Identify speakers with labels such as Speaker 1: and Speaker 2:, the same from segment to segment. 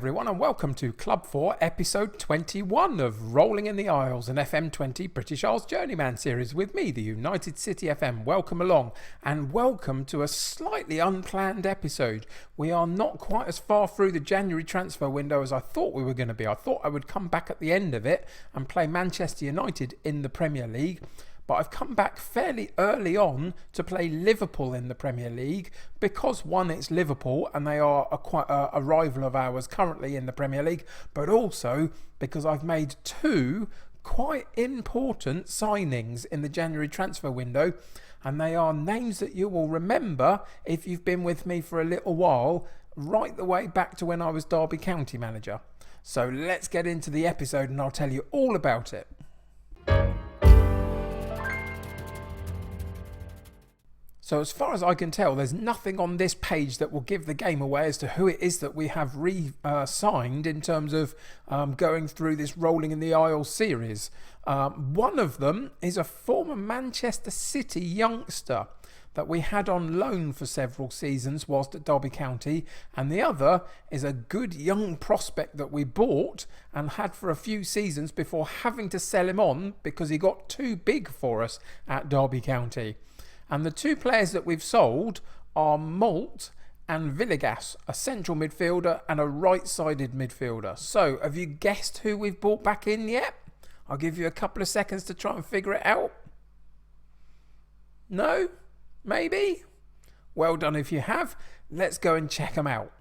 Speaker 1: everyone, and welcome to Club 4, episode 21 of Rolling in the Isles, an FM20 British Isles Journeyman series with me, the United City FM. Welcome along, and welcome to a slightly unplanned episode. We are not quite as far through the January transfer window as I thought we were going to be. I thought I would come back at the end of it and play Manchester United in the Premier League. But I've come back fairly early on to play Liverpool in the Premier League because, one, it's Liverpool and they are quite a rival of ours currently in the Premier League, but also because I've made two quite important signings in the January transfer window, and they are names that you will remember if you've been with me for a little while, right the way back to when I was Derby County manager. So let's get into the episode and I'll tell you all about it. So as far as I can tell, there's nothing on this page that will give the game away as to who it is that we have re-signed in terms of going through this Rolling in the Isles series. One of them is a former Manchester City youngster that we had on loan for several seasons whilst at Derby County, and the other is a good young prospect that we bought and had for a few seasons before having to sell him on because he got too big for us at Derby County. And the two players that we've sold are Malt and Villegas, a central midfielder and a right-sided midfielder. So, have you guessed who we've brought back in yet? I'll give you a couple of seconds to try and figure it out. No? Maybe? Well done if you have. Let's go and check them out.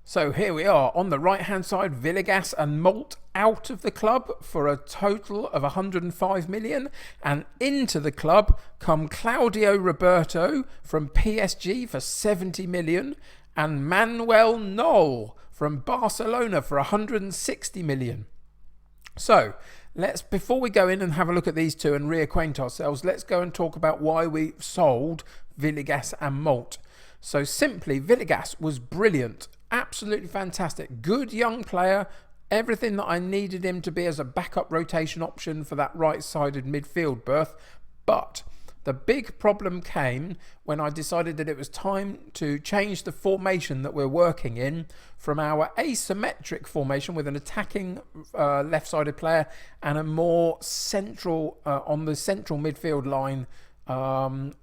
Speaker 1: So here we are, on the right-hand side, Villegas and Malt out of the club for a total of 105 million, and into the club come Claudio Roberto from PSG for 70 million and Manuel Neuer from Barcelona for 160 million. So before we go in and have a look at these two and reacquaint ourselves, let's go and talk about why we sold Villegas and Malt. So simply, Villegas was brilliant. Absolutely fantastic. Good young player. Everything that I needed him to be as a backup rotation option for that right-sided midfield berth. But the big problem came when I decided that it was time to change the formation that we're working in from our asymmetric formation with an attacking left-sided player and a more central, on the central midfield line,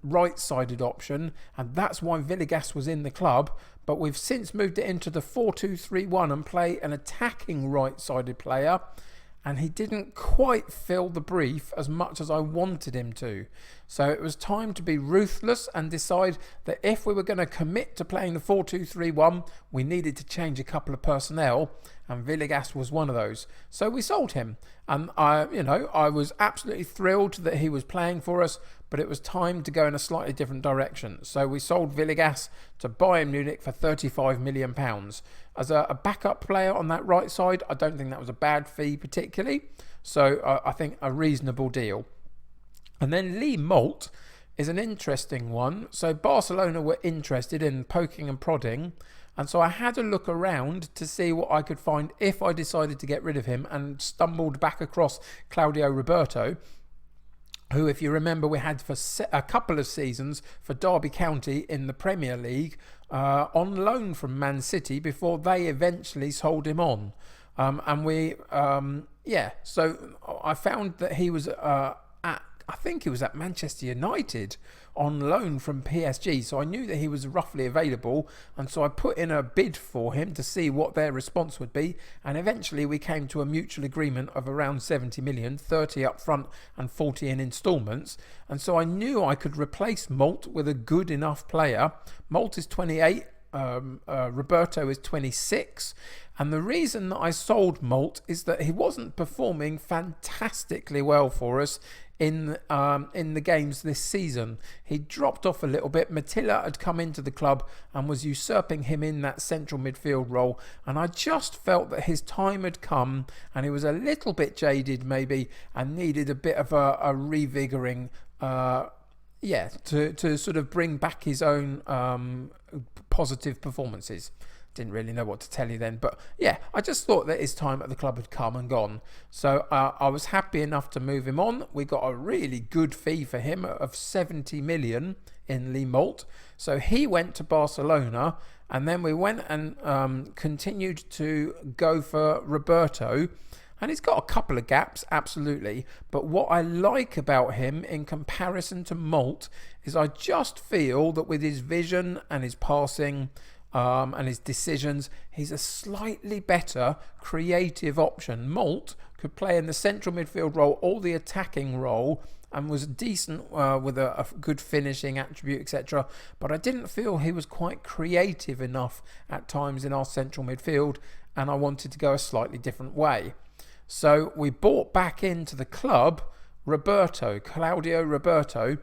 Speaker 1: right-sided option, and that's why Villegas was in the club. But we've since moved it into the 4-2-3-1 and play an attacking right-sided player, and he didn't quite fill the brief as much as I wanted him to. So it was time to be ruthless and decide that if we were going to commit to playing the 4-2-3-1, we needed to change a couple of personnel, and Villegas was one of those. So we sold him, and I was absolutely thrilled that he was playing for us, but it was time to go in a slightly different direction. So we sold Villegas to Bayern Munich for £35 million. As a backup player on that right side, I don't think that was a bad fee particularly. So I think a reasonable deal. And then Lee Malt is an interesting one. So Barcelona were interested in poking and prodding, and so I had a look around to see what I could find if I decided to get rid of him, and stumbled back across Claudio Roberto, who, if you remember, we had for a couple of seasons for Derby County in the Premier League on loan from Man City before they eventually sold him on. So I found that he was I think he was at Manchester United on loan from PSG, so I knew that he was roughly available, and so I put in a bid for him to see what their response would be, and eventually we came to a mutual agreement of around 70 million, 30 up front and 40 in instalments, and so I knew I could replace Malt with a good enough player. Malt is 28, Roberto is 26, and the reason that I sold Malt is that he wasn't performing fantastically well for us in the games this season. He dropped off a little bit. Matilla had come into the club and was usurping him in that central midfield role, and I just felt that his time had come and he was a little bit jaded maybe and needed a bit of a revigoring to sort of bring back his own positive performances. Didn't really know what to tell you then, but yeah, I just thought that his time at the club had come and gone. So I was happy enough to move him on. We got a really good fee for him of 70 million in Lee Malt. So he went to Barcelona, And then we went and continued to go for Roberto. And he's got a couple of gaps, absolutely. But what I like about him in comparison to Malt is I just feel that with his vision and his passing and his decisions, he's a slightly better creative option. Malt could play in the central midfield role or the attacking role and was decent with a good finishing attribute, etc. But I didn't feel he was quite creative enough at times in our central midfield, and I wanted to go a slightly different way. So we brought back into the club Claudio Roberto,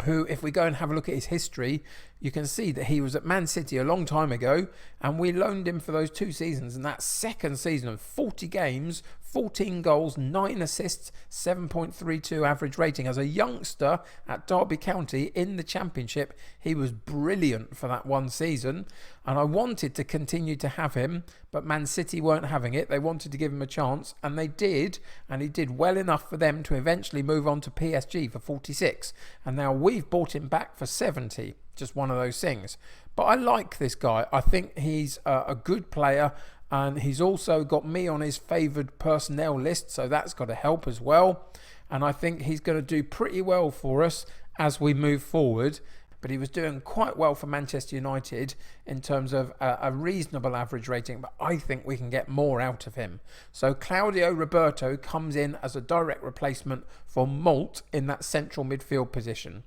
Speaker 1: who, if we go and have a look at his history, you can see that he was at Man City a long time ago, and we loaned him for those 2 seasons. And that second season of 40 games, 14 goals, 9 assists, 7.32 average rating. As a youngster at Derby County in the Championship, he was brilliant for that one season. And I wanted to continue to have him, but Man City weren't having it. They wanted to give him a chance, and they did. And he did well enough for them to eventually move on to PSG for 46. And now we've bought him back for 70. Just one of those things. But I like this guy. I think he's a good player, and he's also got me on his favoured personnel list, so that's got to help as well. And I think he's going to do pretty well for us as we move forward. But he was doing quite well for Manchester United in terms of a reasonable average rating, but I think we can get more out of him. So Claudio Roberto comes in as a direct replacement for Malt in that central midfield position.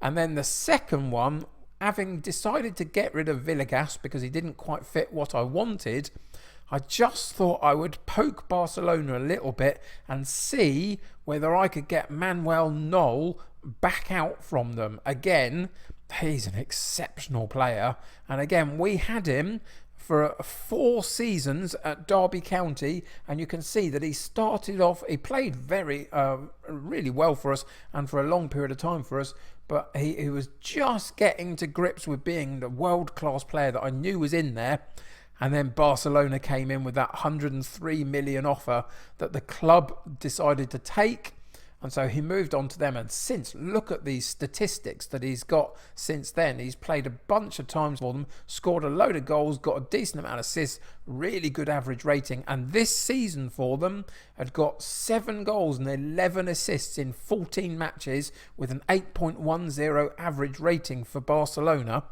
Speaker 1: And then the second one, having decided to get rid of Villegas because he didn't quite fit what I wanted, I just thought I would poke Barcelona a little bit and see whether I could get Manuel Neuer back out from them. Again, he's an exceptional player. And again, we had him for 4 seasons at Derby County, and you can see that he started off, he played really well for us and for a long period of time for us, but he was just getting to grips with being the world-class player that I knew was in there. And then Barcelona came in with that 103 million offer that the club decided to take. And so he moved on to them. And since, look at these statistics that he's got since then. He's played a bunch of times for them, scored a load of goals, got a decent amount of assists, really good average rating. And this season for them had got 7 goals and 11 assists in 14 matches with an 8.10 average rating for Barcelona.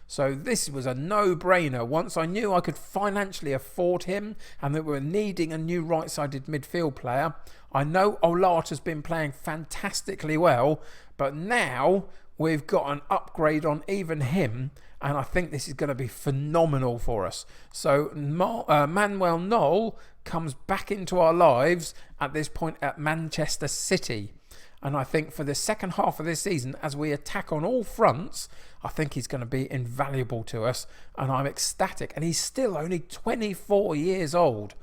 Speaker 1: So this was a no-brainer. Once I knew I could financially afford him and that we were needing a new right-sided midfield player, I know Olart has been playing fantastically well, but now we've got an upgrade on even him, and I think this is going to be phenomenal for us. So Manuel Neuer comes back into our lives at this point at Manchester City. And I think for the second half of this season, as we attack on all fronts, I think he's going to be invaluable to us. And I'm ecstatic. And he's still only 24 years old.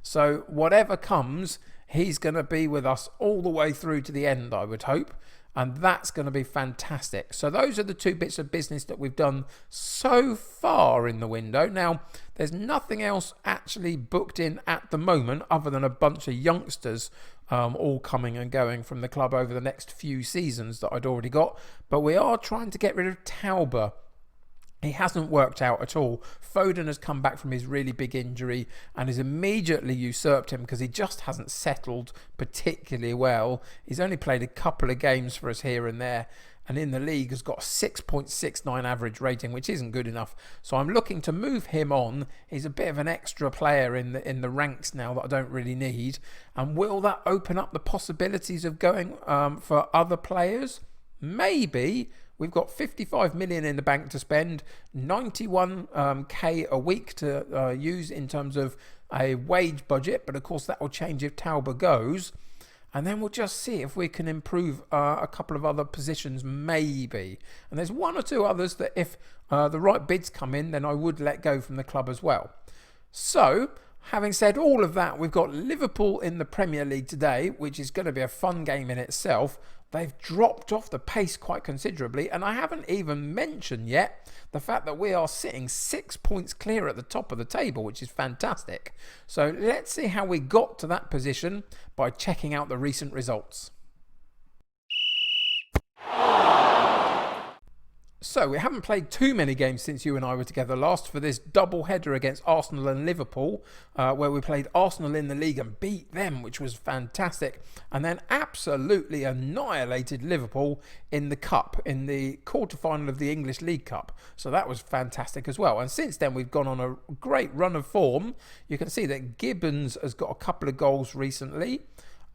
Speaker 1: So whatever comes, he's going to be with us all the way through to the end, I would hope. And that's going to be fantastic. So those are the 2 bits of business that we've done so far in the window. Now, there's nothing else actually booked in at the moment other than a bunch of youngsters all coming and going from the club over the next few seasons that I'd already got. But we are trying to get rid of Tauber. He hasn't worked out at all. Foden has come back from his really big injury and has immediately usurped him because he just hasn't settled particularly well. He's only played a couple of games for us here and there, and in the league has got a 6.69 average rating, which isn't good enough. So I'm looking to move him on. He's a bit of an extra player in the ranks now that I don't really need. And will that open up the possibilities of going for other players? Maybe. We've got 55 million in the bank to spend, 91k a week to use in terms of a wage budget, but of course that will change if Tauber goes. And then we'll just see if we can improve a couple of other positions, maybe. And there's 1 or 2 others that if the right bids come in, then I would let go from the club as well. So, having said all of that, we've got Liverpool in the Premier League today, which is going to be a fun game in itself. They've dropped off the pace quite considerably, and I haven't even mentioned yet the fact that we are sitting 6 points clear at the top of the table, which is fantastic. So let's see how we got to that position by checking out the recent results. So we haven't played too many games since you and I were together last for this double header against Arsenal and Liverpool, where we played Arsenal in the league and beat them, which was fantastic, and then absolutely annihilated Liverpool in the cup, in the quarter-final of the English League Cup. So that was fantastic as well. And since then we've gone on a great run of form. You can see that Gibbons has got a couple of goals recently.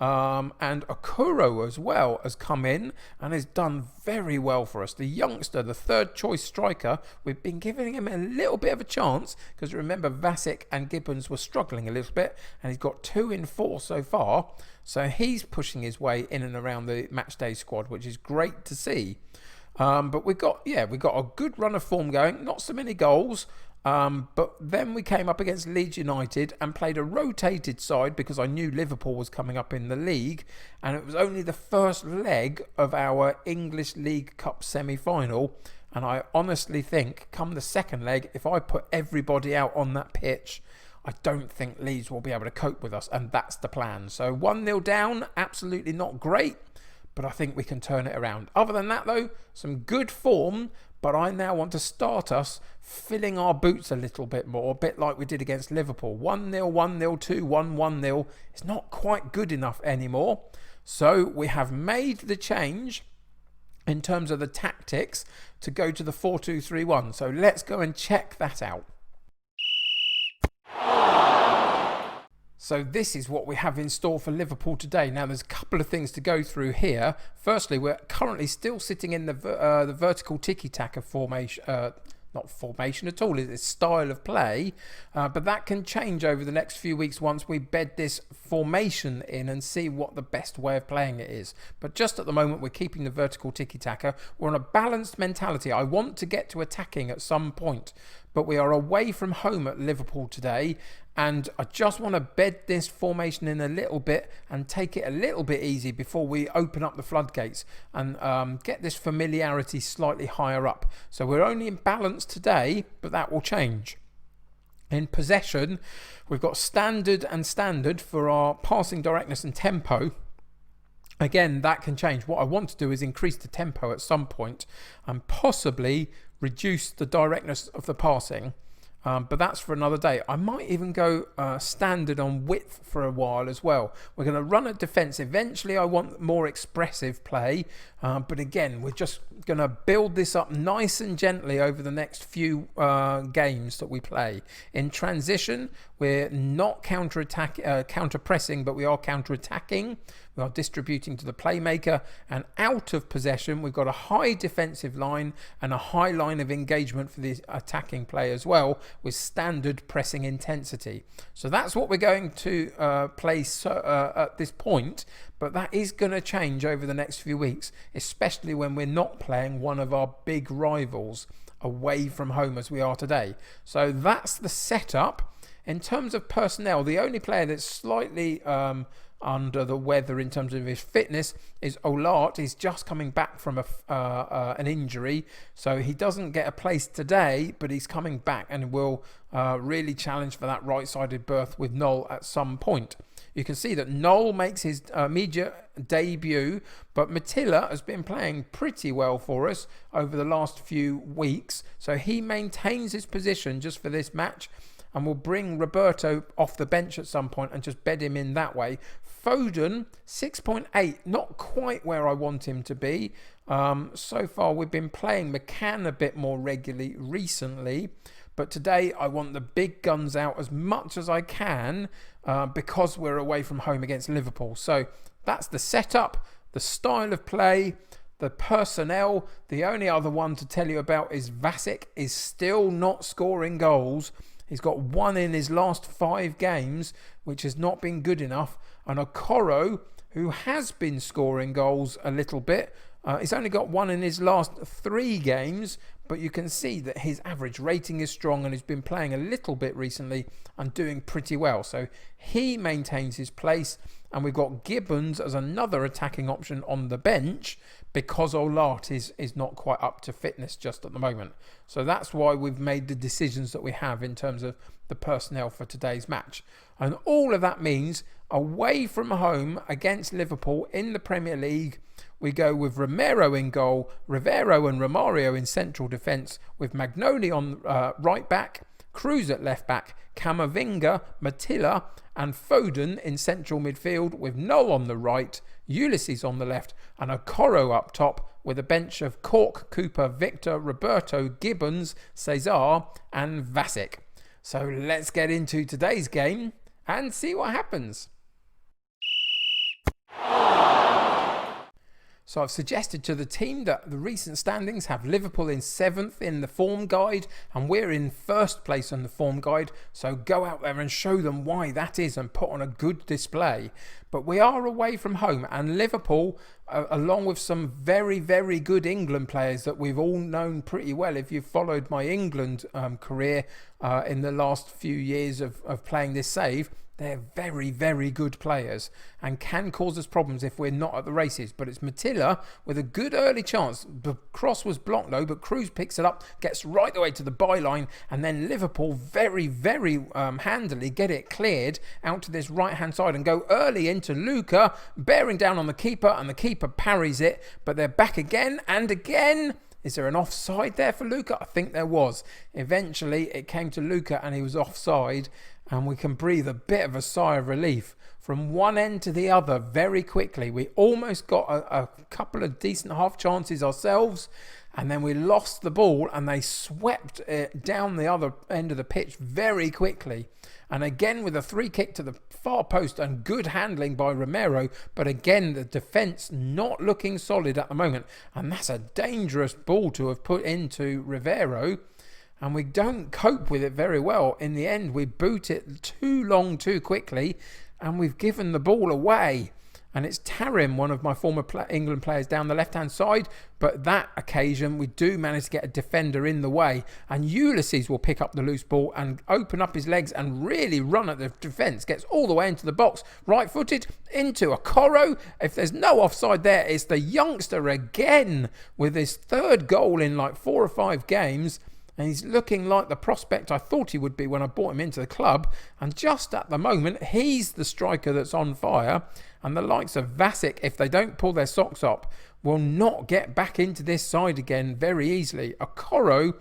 Speaker 1: And Okuro as well has come in and has done very well for us. The youngster, the third choice striker, we've been giving him a little bit of a chance because remember Vasic and Gibbons were struggling a little bit and he's got 2 in 4 so far. So he's pushing his way in and around the matchday squad, which is great to see. But we've got a good run of form going, not so many goals. But then we came up against Leeds United and played a rotated side because I knew Liverpool was coming up in the league, and it was only the first leg of our English League Cup semi-final, and I honestly think come the second leg, if I put everybody out on that pitch, I don't think Leeds will be able to cope with us, and that's the plan. So 1-0 down, absolutely not great, but I think we can turn it around. Other than that though, some good form. But I now want to start us filling our boots a little bit more, a bit like we did against Liverpool. 1-0, 1-0, 2-1, 1-0. It's not quite good enough anymore. So we have made the change in terms of the tactics to go to the 4-2-3-1. So let's go and check that out. So this is what we have in store for Liverpool today. Now there's a couple of things to go through here. Firstly, we're currently still sitting in the vertical tiki-taka formation, not formation at all, it's style of play, but that can change over the next few weeks once we bed this formation in and see what the best way of playing it is. But just at the moment we're keeping the vertical tiki-taka. We're on a balanced mentality. I want to get to attacking at some point, but we are away from home at Liverpool today, and I just want to bed this formation in a little bit and take it a little bit easy before we open up the floodgates and get this familiarity slightly higher up. So we're only in balance today, but that will change. In possession, we've got standard and standard for our passing directness and tempo. Again, that can change. What I want to do is increase the tempo at some point and possibly reduce the directness of the passing. But that's for another day. I might even go standard on width for a while as well. We're going to run a defence. Eventually I want more expressive play. But again, we're just going to build this up nice and gently over the next few games that we play. In transition, we're not counter-pressing, but we are counter-attacking. We are distributing to the playmaker, and out of possession we've got a high defensive line and a high line of engagement for the attacking play as well, with standard pressing intensity. So that's what we're going to play at this point, but that is going to change over the next few weeks, especially when we're not playing one of our big rivals away from home as we are today. So that's the setup. In terms of personnel, the only player that's slightly under the weather in terms of his fitness is Olart. He's just coming back from an injury, so he doesn't get a place today, but he's coming back and will really challenge for that right-sided berth with Noel at some point. You can see that Noel makes his immediate debut, but Matilla has been playing pretty well for us over the last few weeks, so he maintains his position just for this match, and we'll bring Roberto off the bench at some point and just bed him in that way. Foden, 6.8, not quite where I want him to be. So far we've been playing McCann a bit more regularly recently, but today I want the big guns out as much as I can because we're away from home against Liverpool. So that's the setup, the style of play, the personnel. The only other one to tell you about is Vasic is still not scoring goals. He's got 1 in his last 5 games, which has not been good enough. And Okoro, who has been scoring goals a little bit, he's only got 1 in his last 3 games, but you can see that his average rating is strong and he's been playing a little bit recently and doing pretty well. So he maintains his place, and we've got Gibbons as another attacking option on the bench because Olart is not quite up to fitness just at the moment. So that's why we've made the decisions that we have in terms of the personnel for today's match. And all of that means away from home against Liverpool in the Premier League, we go with Romero in goal, Rivero and Romario in central defence, with Magnoni on right back, Cruz at left back, Camavinga, Matilla and Foden in central midfield, with Noel on the right, Ulysses on the left and Okoro up top, with a bench of Cork, Cooper, Victor, Roberto, Gibbons, Cesar and Vasic. So let's get into today's game and see what happens. So I've suggested to the team that the recent standings have Liverpool in 7th in the form guide and we're in 1st place on the form guide. So go out there and show them why that is and put on a good display. But we are away from home, and Liverpool, along with some very, very good England players that we've all known pretty well if you've followed my England career in the last few years of playing this save, they're very, very good players and can cause us problems if we're not at the races. But it's Matilla with a good early chance. The cross was blocked though, but Cruz picks it up, gets right the way to the byline, and then Liverpool very, very handily get it cleared out to this right-hand side and go early into Luca, bearing down on the keeper, and the keeper parries it, but they're back again and again. Is there an offside there for Luca? I think there was. Eventually it came to Luca and he was offside, and we can breathe a bit of a sigh of relief. From one end to the other very quickly. We almost got a couple of decent half chances ourselves, and then we lost the ball and they swept it down the other end of the pitch very quickly. And again with a free kick to the far post and good handling by Romero, but again the defence not looking solid at the moment, and that's a dangerous ball to have put into Rivero, and we don't cope with it very well. In the end we boot it too long too quickly and we've given the ball away. And it's Tarim, one of my former England players, down the left-hand side. But that occasion, we do manage to get a defender in the way. And Ulysses will pick up the loose ball and open up his legs and really run at the defence. Gets all the way into the box. Right-footed into Okoro. If there's no offside there, it's the youngster again with his 3rd goal in like 4 or 5 games. And he's looking like the prospect I thought he would be when I brought him into the club. And just at the moment, he's the striker that's on fire. And the likes of Vasic, if they don't pull their socks up, will not get back into this side again very easily. Okoro,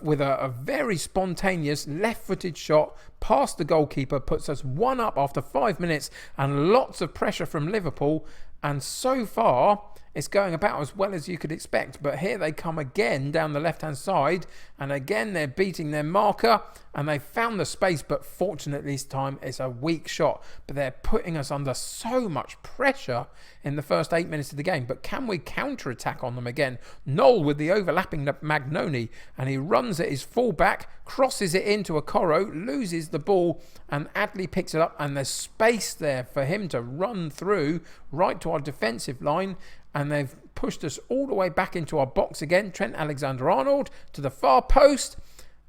Speaker 1: with a very spontaneous left-footed shot past the goalkeeper, puts us 1 up after 5 minutes, and lots of pressure from Liverpool. And so far, it's going about as well as you could expect. But here they come again down the left-hand side, and again they're beating their marker, and they found the space, but fortunately this time it's a weak shot. But they're putting us under so much pressure in the first 8 minutes of the game. But can we counter-attack on them again? Noel with the overlapping Magnoni, and he runs at his full-back, crosses it into Okoro, loses the ball, and Adley picks it up, and there's space there for him to run through right to our defensive line. And they've pushed us all the way back into our box again. Trent Alexander-Arnold to the far post.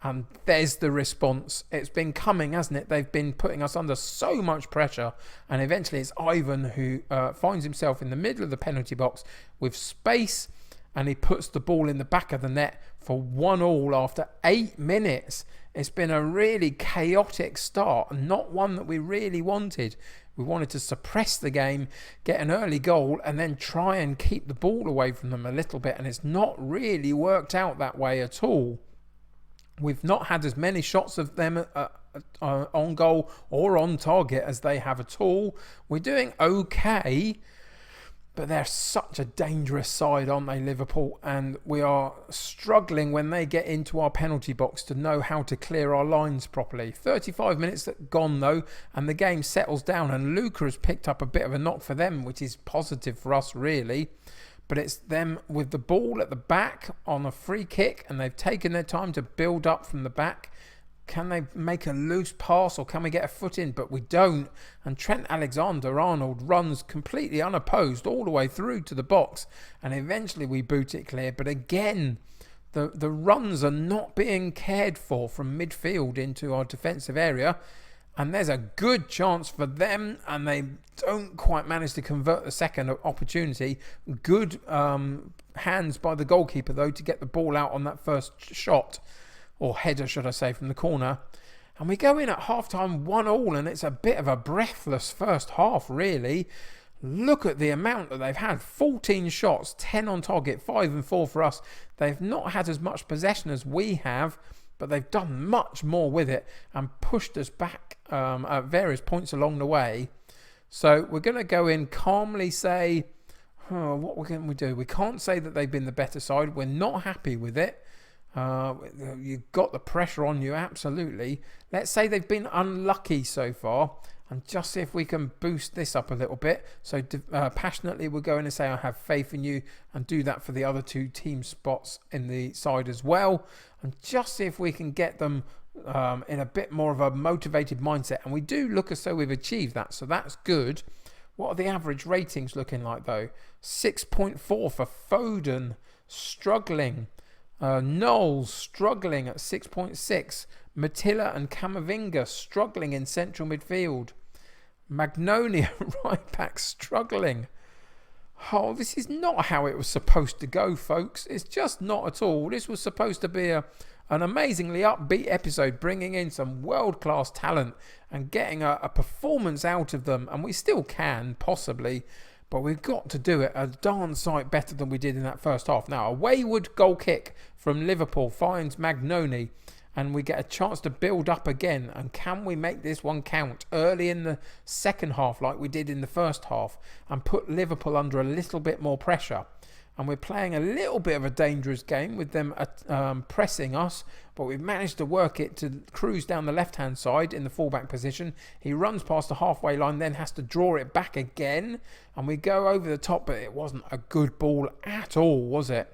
Speaker 1: And there's the response. It's been coming, hasn't it? They've been putting us under so much pressure. And eventually it's Ivan who finds himself in the middle of the penalty box with space. And he puts the ball in the back of the net for 1-1 after 8 minutes. It's been a really chaotic start. Not one that we really wanted. We wanted to suppress the game, get an early goal, and then try and keep the ball away from them a little bit. And it's not really worked out that way at all. We've not had as many shots of them on goal or on target as they have at all. We're doing okay, but they're such a dangerous side, aren't they, Liverpool? And we are struggling when they get into our penalty box to know how to clear our lines properly. 35 minutes gone, though, and the game settles down. And Luca has picked up a bit of a knock for them, which is positive for us, really. But it's them with the ball at the back on a free kick, and they've taken their time to build up from the back. Can they make a loose pass, or can we get a foot in? But we don't. And Trent Alexander-Arnold runs completely unopposed all the way through to the box. And eventually we boot it clear. But again, the runs are not being cared for from midfield into our defensive area. And there's a good chance for them. And they don't quite manage to convert the second opportunity. Good hands by the goalkeeper, though, to get the ball out on that first shot. Or header, should I say, from the corner. And we go in at half-time 1-1, and it's a bit of a breathless first half, really. Look at the amount that they've had. 14 shots, 10 on target, 5 and 4 for us. They've not had as much possession as we have, but they've done much more with it and pushed us back at various points along the way. So we're going to go in calmly, say, what can we do? We can't say that they've been the better side. We're not happy with it. You've got the pressure on you, absolutely. Let's say they've been unlucky so far, and just see if we can boost this up a little bit. So passionately we're going to say I have faith in you, and do that for the other 2 team spots in the side as well, and just see if we can get them in a bit more of a motivated mindset. And we do look as though we've achieved that, so that's good. What are the average ratings looking like though? 6.4 for Foden, struggling. Knowles struggling at 6.6. Matilla and Camavinga struggling in central midfield. Magnolia right back struggling. Oh, this is not how it was supposed to go, folks. It's just not at all. This was supposed to be an amazingly upbeat episode, bringing in some world-class talent and getting a performance out of them. And we still can, possibly. But we've got to do it a darn sight better than we did in that first half. Now, a wayward goal kick from Liverpool finds Magnoni, and we get a chance to build up again. And can we make this one count early in the second half like we did in the first half and put Liverpool under a little bit more pressure? And we're playing a little bit of a dangerous game with them pressing us, but we've managed to work it to cruise down the left-hand side in the fullback position. He runs past the halfway line, then has to draw it back again, and we go over the top, but it wasn't a good ball at all, was it?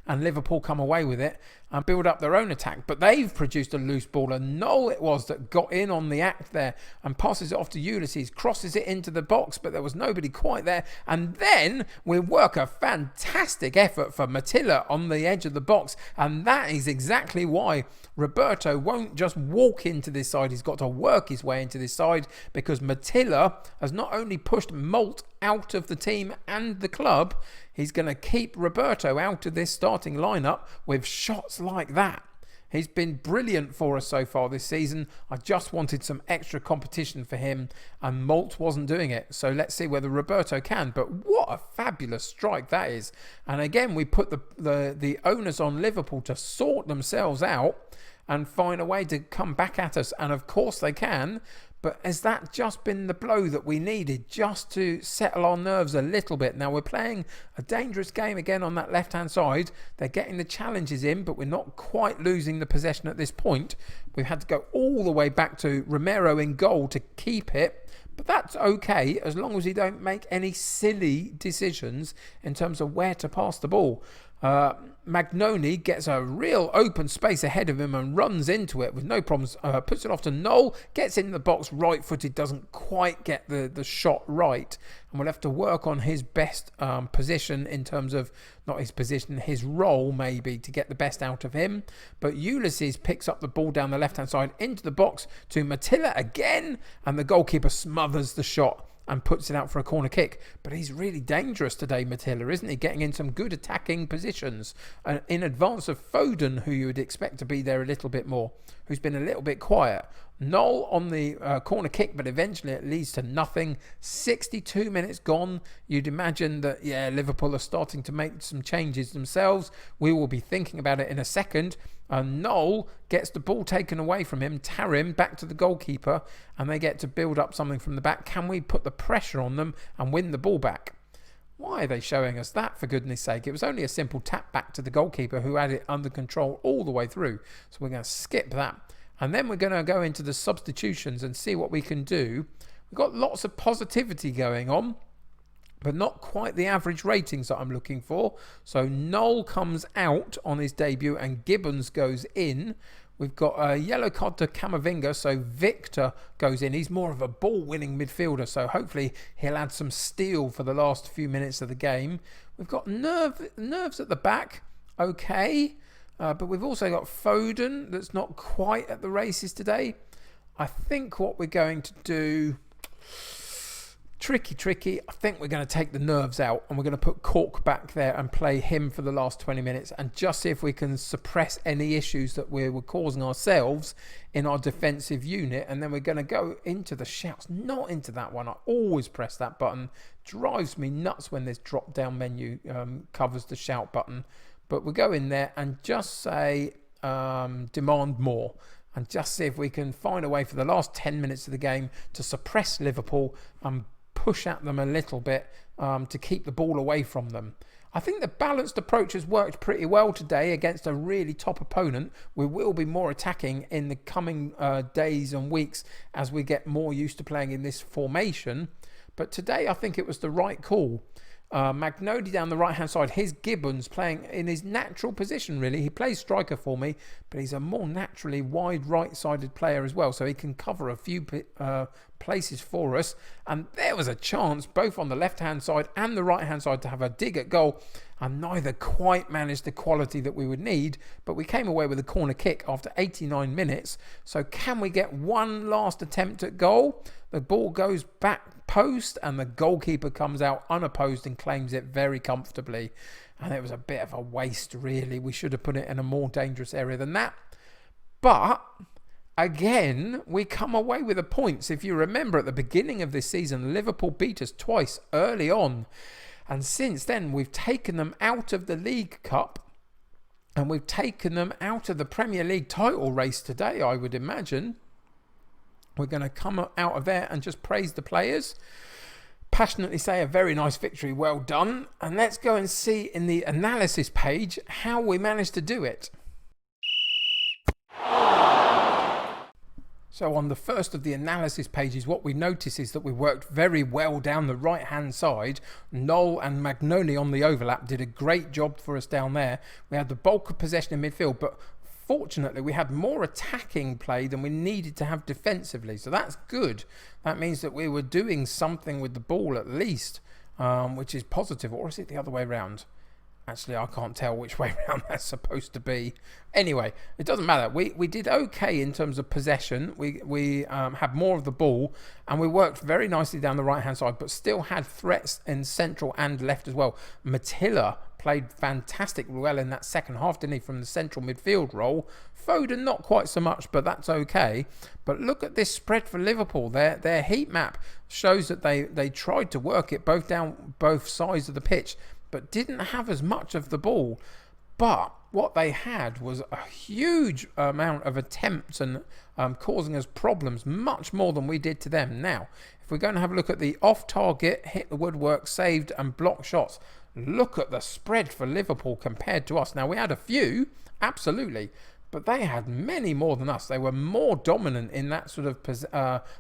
Speaker 1: And Liverpool come away with it and build up their own attack. But they've produced a loose ball, and Noel it was that got in on the act there and passes it off to Ulysses, crosses it into the box, but there was nobody quite there. And then we work a fantastic effort for Matilla on the edge of the box, and that is exactly why Roberto won't just walk into this side. He's got to work his way into this side, because Matilla has not only pushed Molt out of the team and the club, he's going to keep Roberto out of this starting lineup with shots like that. He's been brilliant for us so far this season. I just wanted some extra competition for him, and Molt wasn't doing it. So let's see whether Roberto can. But what a fabulous strike that is. And again, we put the onus on Liverpool to sort themselves out and find a way to come back at us. And of course they can. But has that just been the blow that we needed just to settle our nerves a little bit? Now we're playing a dangerous game again on that left-hand side. They're getting the challenges in, but we're not quite losing the possession at this point. We've had to go all the way back to Romero in goal to keep it. But that's okay, as long as we don't make any silly decisions in terms of where to pass the ball. Magnoni gets a real open space ahead of him and runs into it with no problems. Puts it off to Noel, gets in the box right-footed, doesn't quite get the shot right. And we'll have to work on his best position in terms of, not his position, his role maybe, to get the best out of him. But Ulysses picks up the ball down the left-hand side into the box to Matilla again, and the goalkeeper smothers the shot and puts it out for a corner kick. But he's really dangerous today, Matilla, isn't he? Getting in some good attacking positions in advance of Foden, who you would expect to be there a little bit more, who's been a little bit quiet. Noel on the corner kick, but eventually it leads to nothing. 62 minutes gone. You'd imagine that, yeah, Liverpool are starting to make some changes themselves. We will be thinking about it in a second. Noel gets the ball taken away from him, Tarim back to the goalkeeper, and they get to build up something from the back. Can we put the pressure on them and win the ball back? Why are they showing us that, for goodness sake? It was only a simple tap back to the goalkeeper, who had it under control all the way through. So we're going to skip that. And then we're going to go into the substitutions and see what we can do. We've got lots of positivity going on, but not quite the average ratings that I'm looking for. So Noel comes out on his debut and Gibbons goes in. We've got a yellow card to Camavinga, so Victor goes in. He's more of a ball-winning midfielder, so hopefully he'll add some steel for the last few minutes of the game. We've got nerves at the back, okay. But we've also got Foden that's not quite at the races today. I think what we're going to do... Tricky. I think we're going to take the nerves out and we're going to put Cork back there and play him for the last 20 minutes and just see if we can suppress any issues that we were causing ourselves in our defensive unit. And then we're going to go into the shouts, not into that one. I always press that button. Drives me nuts when this drop down menu covers the shout button. But we'll go in there and just say demand more. And just see if we can find a way for the last 10 minutes of the game to suppress Liverpool and push at them a little bit to keep the ball away from them. I think the balanced approach has worked pretty well today against a really top opponent. We will be more attacking in the coming days and weeks as we get more used to playing in this formation. But today I think it was the right call. Magnoli down the right hand side, here's Gibbons playing in his natural position really. He plays striker for me, but he's a more naturally wide right sided player as well, so he can cover a few places for us. And there was a chance both on the left hand side and the right hand side to have a dig at goal, and neither quite managed the quality that we would need, but we came away with a corner kick after 89 minutes. So can we get one last attempt at goal? The ball goes back post and the goalkeeper comes out unopposed and claims it very comfortably, and it was a bit of a waste really. We should have put it in a more dangerous area than that, but again we come away with the points. If you remember at the beginning of this season, Liverpool beat us twice early on, and since then we've taken them out of the League Cup and we've taken them out of the Premier League title race today. I would imagine we're going to come out of there and just praise the players, passionately say a very nice victory, well done. And let's go and see in the analysis page how we managed to do it. So on the first of the analysis pages, what we notice is that we worked very well down the right hand side. Knoll and Magnoli on the overlap did a great job for us down there. We had the bulk of possession in midfield, but fortunately, we had more attacking play than we needed to have defensively. So that's good. That means that we were doing something with the ball at least, which is positive. Or is it the other way around? Actually, I can't tell which way around that's supposed to be. Anyway, it doesn't matter. We did okay in terms of possession. We had more of the ball and we worked very nicely down the right-hand side, but still had threats in central and left as well. Matilla played fantastically well in that second half, didn't he, from the central midfield role. Foden not quite so much, but that's okay. But look at this spread for Liverpool. Their heat map shows that they tried to work it both down both sides of the pitch, but didn't have as much of the ball. But what they had was a huge amount of attempts and causing us problems, much more than we did to them. Now, if we're going to have a look at the off-target, hit the woodwork, saved and blocked shots, look at the spread for Liverpool compared to us. Now, we had a few, absolutely, but they had many more than us. They were more dominant in that sort of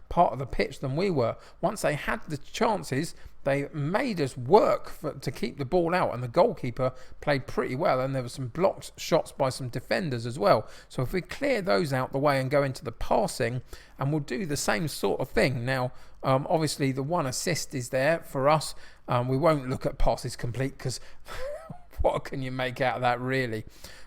Speaker 1: part of the pitch than we were. Once they had the chances, they made us work to keep the ball out, and the goalkeeper played pretty well, and there were some blocked shots by some defenders as well. So if we clear those out the way and go into the passing, and we'll do the same sort of thing. Now, obviously the one assist is there for us. We won't look at passes complete because what can you make out of that really?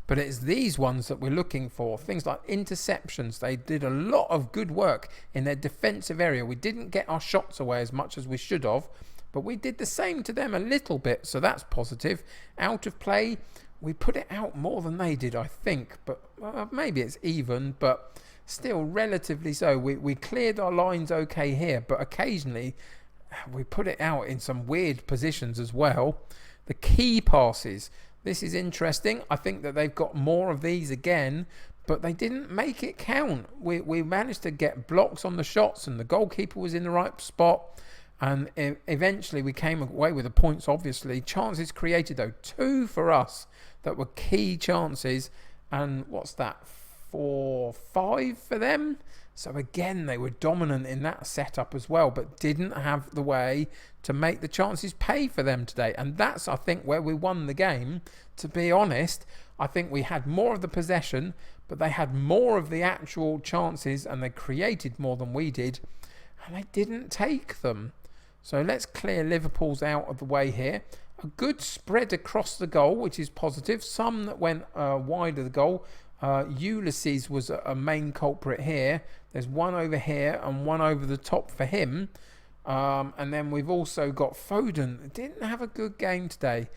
Speaker 1: But it's these ones that we're looking for. Things like interceptions. They did a lot of good work in their defensive area. We didn't get our shots away as much as we should have, but we did the same to them a little bit, so that's positive. Out of play, we put it out more than they did, I think, but maybe it's even, but still relatively so. We cleared our lines okay here, but occasionally we put it out in some weird positions as well. The key passes. This is interesting. I think that they've got more of these again, but they didn't make it count. We managed to get blocks on the shots and the goalkeeper was in the right spot. And eventually we came away with the points, obviously. Chances created, though, 2 for us that were key chances. And what's that? 4, 5 for them? So again, they were dominant in that setup as well, but didn't have the way to make the chances pay for them today. And that's, I think, where we won the game. To be honest, I think we had more of the possession, but they had more of the actual chances and they created more than we did, and they didn't take them. So let's clear Liverpool's out of the way here. A good spread across the goal, which is positive. Some that went wide of the goal. Ulysses was a main culprit here. There's one over here and one over the top for him. And then we've also got Foden. Didn't have a good game today.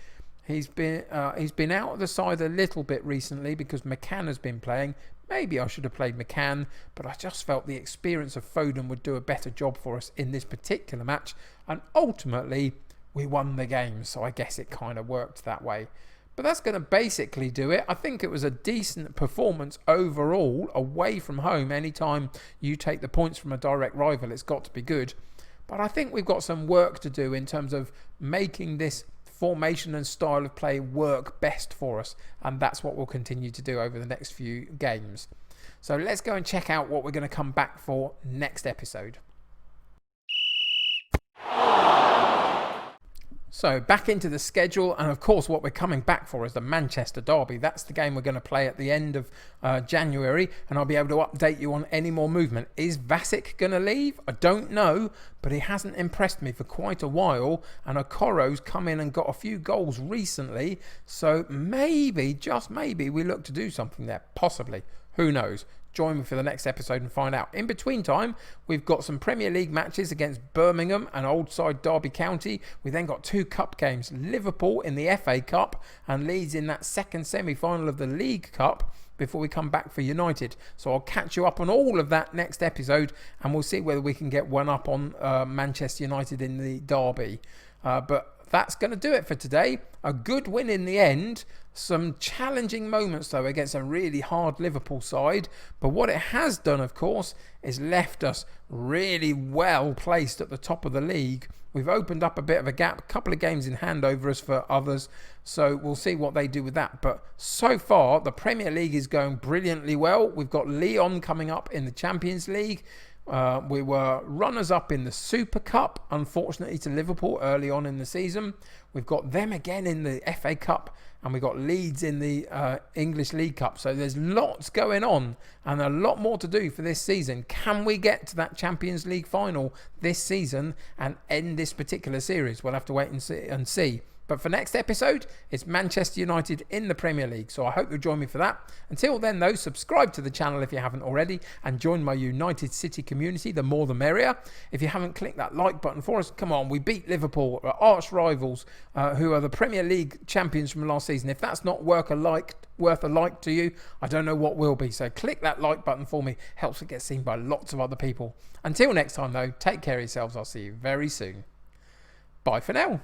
Speaker 1: He's been out of the side a little bit recently because McCann has been playing. Maybe I should have played McCann, but I just felt the experience of Foden would do a better job for us in this particular match. And ultimately, we won the game, so I guess it kind of worked that way. But that's going to basically do it. I think it was a decent performance overall, away from home. Anytime you take the points from a direct rival, it's got to be good. But I think we've got some work to do in terms of making this formation and style of play work best for us, and that's what we'll continue to do over the next few games. So let's go and check out what we're going to come back for next episode. So back into the schedule, and of course what we're coming back for is the Manchester derby. That's the game we're going to play at the end of January, and I'll be able to update you on any more movement. Is Vasic going to leave? I don't know, but he hasn't impressed me for quite a while, and Okoro's come in and got a few goals recently, so maybe, just maybe, we look to do something there. Possibly. Who knows? Join me for the next episode and find out. In between time, we've got some Premier League matches against Birmingham and old side Derby County. We then got 2 cup games, Liverpool in the FA Cup and Leeds in that second semi-final of the League Cup before we come back for United. So I'll catch you up on all of that next episode, and we'll see whether we can get one up on Manchester United in the derby. But that's going to do it for today. A good win in the end. Some challenging moments, though, against a really hard Liverpool side. But what it has done, of course, is left us really well placed at the top of the league. We've opened up a bit of a gap. A couple of games in hand over us for others. So we'll see what they do with that. But so far, the Premier League is going brilliantly well. We've got Lyon coming up in the Champions League. We were runners-up in the Super Cup, unfortunately, to Liverpool early on in the season. We've got them again in the FA Cup, and we've got Leeds in the English League Cup. So there's lots going on and a lot more to do for this season. Can we get to that Champions League final this season and end this particular series? We'll have to wait and see. But for next episode, it's Manchester United in the Premier League. So I hope you'll join me for that. Until then, though, subscribe to the channel if you haven't already and join my United City community. The more the merrier. If you haven't clicked that like button for us, come on. We beat Liverpool, our arch rivals, who are the Premier League champions from last season. If that's not worth a like to you, I don't know what will be. So click that like button for me. Helps it get seen by lots of other people. Until next time, though, take care of yourselves. I'll see you very soon. Bye for now.